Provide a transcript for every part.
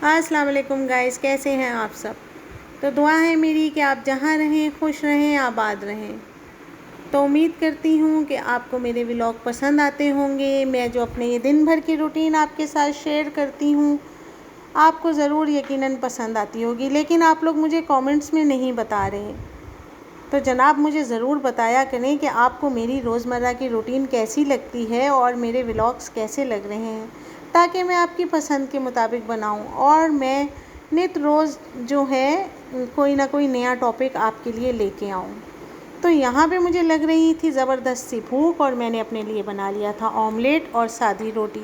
अस्सलाम वालेकुम गाइस, कैसे हैं आप सब। तो दुआ है मेरी कि आप जहाँ रहें खुश रहें, आबाद रहें। तो उम्मीद करती हूँ कि आपको मेरे व्लॉग पसंद आते होंगे। मैं जो अपने ये दिन भर की रूटीन आपके साथ शेयर करती हूँ आपको ज़रूर यकीनन पसंद आती होगी, लेकिन आप लोग मुझे कमेंट्स में नहीं बता रहे। तो जनाब मुझे ज़रूर बताया करें कि आपको मेरी रोज़मर्रा की रूटीन कैसी लगती है और मेरे व्लॉग्स कैसे लग रहे हैं, ताकि मैं आपकी पसंद के मुताबिक बनाऊं और मैं नित रोज़ जो है कोई ना कोई नया टॉपिक आपके लिए लेके आऊं। तो यहाँ पे मुझे लग रही थी ज़बरदस्त सी भूख और मैंने अपने लिए बना लिया था ऑमलेट और सादी रोटी।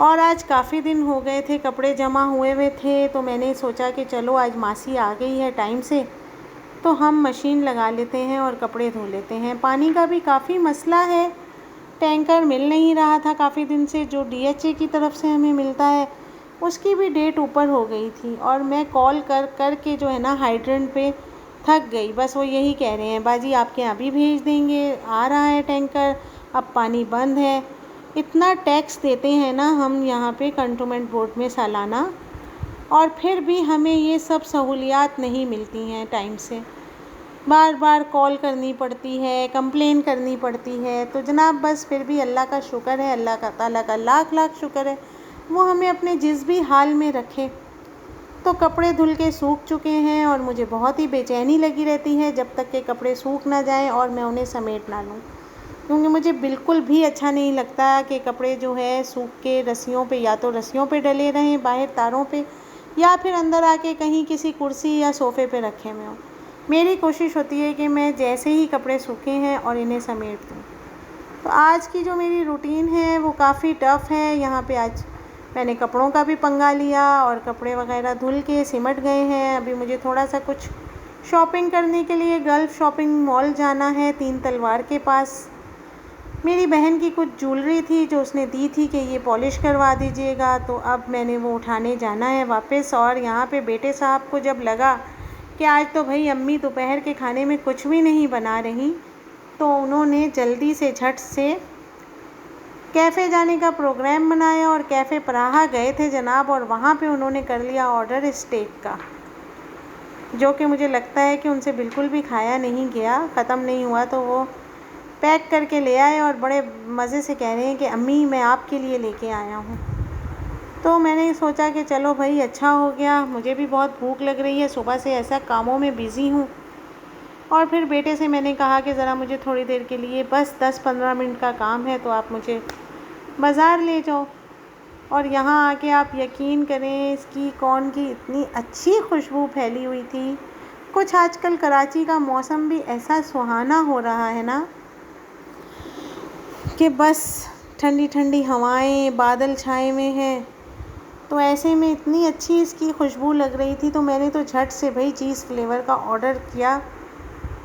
और आज काफ़ी दिन हो गए थे, कपड़े जमा हुए थे, तो मैंने सोचा कि चलो आज मासी आ गई है टाइम से तो हम मशीन लगा लेते हैं और कपड़े धो लेते हैं। पानी का भी काफ़ी मसला है, टैंकर मिल नहीं रहा था काफ़ी दिन से, जो डीएचए की तरफ से हमें मिलता है उसकी भी डेट ऊपर हो गई थी। और मैं कॉल कर के जो है ना हाइड्रेंट पे थक गई। बस वो यही कह रहे हैं बाजी आपके यहाँ भी भेज देंगे, आ रहा है टैंकर, अब पानी बंद है। इतना टैक्स देते हैं ना हम यहाँ पे कंटोनमेंट बोर्ड में सालाना, और फिर भी हमें ये सब सहूलियात नहीं मिलती हैं टाइम से। बार बार कॉल करनी पड़ती है, कंप्लेन करनी पड़ती है। तो जनाब बस फिर भी अल्लाह का शुक्र है, अल्लाह का ताला का लाख लाख शुक्र है, वो हमें अपने जिस भी हाल में रखे। तो कपड़े धुल के सूख चुके हैं और मुझे बहुत ही बेचैनी लगी रहती है जब तक के कपड़े सूख ना जाएं और मैं उन्हें समेट ना लूँ, क्योंकि मुझे बिल्कुल भी अच्छा नहीं लगता कि कपड़े जो है सूख के रस्सियों पे, या तो रस्सियों पे डले रहें बाहर तारों पे, या फिर अंदर आके कहीं किसी कुर्सी या सोफ़े पे रखे हुए हों। मेरी कोशिश होती है कि मैं जैसे ही कपड़े सूखे हैं और इन्हें समेट दूँ। तो आज की जो मेरी रूटीन है वो काफ़ी टफ़ है। यहाँ पे आज मैंने कपड़ों का भी पंगा लिया और कपड़े वगैरह धुल के सिमट गए हैं। अभी मुझे थोड़ा सा कुछ शॉपिंग करने के लिए गल्फ़ शॉपिंग मॉल जाना है, तीन तलवार के पास। मेरी बहन की कुछ ज्वेलरी थी जो उसने दी थी कि ये पॉलिश करवा दीजिएगा, तो अब मैंने वो उठाने जाना है वापस। और यहाँ पे बेटे साहब को जब लगा कि आज तो भाई अम्मी दोपहर के खाने में कुछ भी नहीं बना रही, तो उन्होंने जल्दी से झट से कैफ़े जाने का प्रोग्राम बनाया और कैफ़े पराहा गए थे जनाब। और वहाँ पे उन्होंने कर लिया ऑर्डर स्टेक का, जो कि मुझे लगता है कि उनसे बिल्कुल भी खाया नहीं गया, ख़त्म नहीं हुआ। तो वो पैक करके ले आए और बड़े मज़े से कह रहे हैं कि अम्मी मैं आपके लिए लेके आया हूँ। तो मैंने सोचा कि चलो भाई अच्छा हो गया, मुझे भी बहुत भूख लग रही है, सुबह से ऐसा कामों में बिज़ी हूँ। और फिर बेटे से मैंने कहा कि ज़रा मुझे थोड़ी देर के लिए बस 10-15 मिनट का काम है, तो आप मुझे बाज़ार ले जाओ। और यहाँ आके आप यकीन करें इसकी कॉर्न की इतनी अच्छी खुशबू फैली हुई थी। कुछ आजकल कराची का मौसम भी ऐसा सुहाना हो रहा है ना कि बस ठंडी ठंडी हवाएं, बादल छाए हुए हैं, तो ऐसे में इतनी अच्छी इसकी खुशबू लग रही थी। तो मैंने तो झट से भाई चीज़ फ्लेवर का ऑर्डर किया।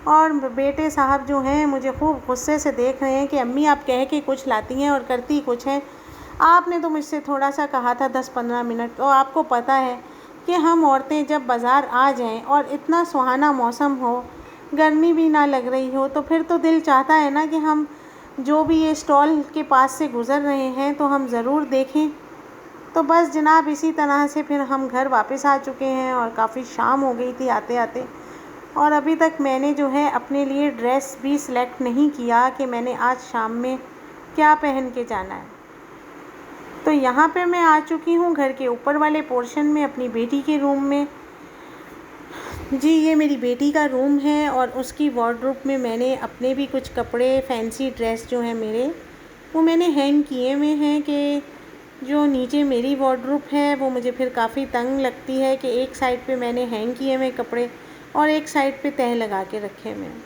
और बेटे साहब जो हैं मुझे खूब गुस्से से देख रहे हैं कि अम्मी आप कह के कुछ लाती हैं और करती कुछ हैं। आपने तो मुझसे थोड़ा सा कहा था 10-15 मिनट। तो आपको पता है कि हम औरतें जब बाज़ार आ जाएं और इतना सुहाना मौसम हो, गर्मी भी ना लग रही हो, तो फिर तो दिल चाहता है ना कि हम जो भी ये स्टॉल के पास से गुज़र रहे हैं तो हम ज़रूर देखें। तो बस जनाब इसी तरह से फिर हम घर वापस आ चुके हैं और काफ़ी शाम हो गई थी आते आते। और अभी तक मैंने जो है अपने लिए ड्रेस भी सिलेक्ट नहीं किया कि मैंने आज शाम में क्या पहन के जाना है। तो यहाँ पे मैं आ चुकी हूँ घर के ऊपर वाले पोर्शन में, अपनी बेटी के रूम में। जी ये मेरी बेटी का रूम है और उसकी वार्डरोब में मैंने अपने भी कुछ कपड़े, फैंसी ड्रेस जो हैं मेरे, वो मैंने हैंग किए हुए हैं। कि जो नीचे मेरी वार्डरोब है वो मुझे फिर काफ़ी तंग लगती है कि एक साइड पे मैंने हैंग किए हुए कपड़े और एक साइड पे तह लगा के रखे हुए हैं।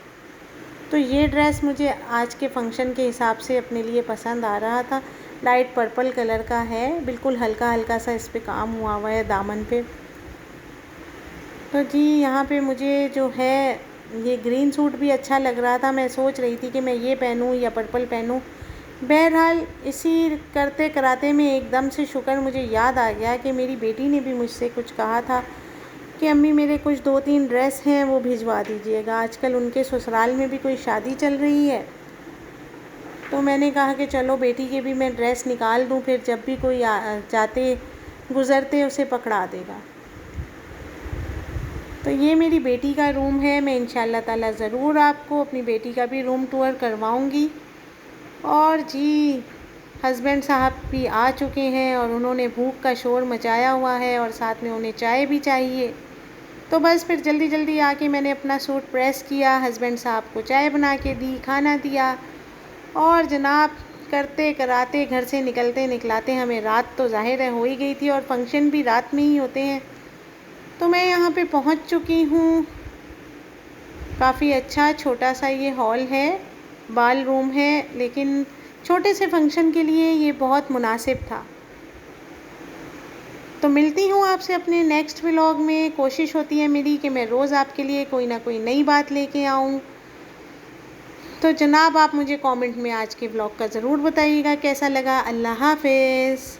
तो ये ड्रेस मुझे आज के फंक्शन के हिसाब से अपने लिए पसंद आ रहा था। लाइट पर्पल कलर का है, बिल्कुल हल्का हल्का सा इस पे काम हुआ है दामन पे। तो जी यहाँ पे मुझे जो है ये ग्रीन सूट भी अच्छा लग रहा था। मैं सोच रही थी कि मैं ये पहनूं या पर्पल पहनूं। बहरहाल इसी करते कराते में एकदम से शुक्र मुझे याद आ गया कि मेरी बेटी ने भी मुझसे कुछ कहा था कि अम्मी मेरे कुछ 2-3 ड्रेस हैं वो भिजवा दीजिएगा। आजकल उनके ससुराल में भी कोई शादी चल रही है, तो मैंने कहा कि चलो बेटी के भी मैं ड्रेस निकाल दूँ, फिर जब भी कोई जाते गुज़रते उसे पकड़ा देगा। तो ये मेरी बेटी का रूम है। मैं इंशाल्लाह ताला ज़रूर आपको अपनी बेटी का भी रूम टूर करवाऊँगी। और जी, हस्बैंड साहब भी आ चुके हैं और उन्होंने भूख का शोर मचाया हुआ है और साथ में उन्हें चाय भी चाहिए। तो बस फिर जल्दी जल्दी आके मैंने अपना सूट प्रेस किया, हस्बैंड साहब को चाय बना के दी, खाना दिया और जनाब करते कराते घर से निकलते निकलाते हमें रात तो ज़ाहिर है हो ही गई थी और फंक्शन भी रात में ही होते हैं। तो मैं यहाँ पे पहुँच चुकी हूँ। काफ़ी अच्छा छोटा सा ये हॉल है, बाल रूम है, लेकिन छोटे से फंक्शन के लिए ये बहुत मुनासिब था। तो मिलती हूँ आपसे अपने नेक्स्ट व्लॉग में। कोशिश होती है मेरी कि मैं रोज़ आपके लिए कोई ना कोई नई बात लेके आऊँ। तो जनाब आप मुझे कमेंट में आज के व्लॉग का ज़रूर बताइएगा कैसा लगा। अल्लाह हाफ़िज़।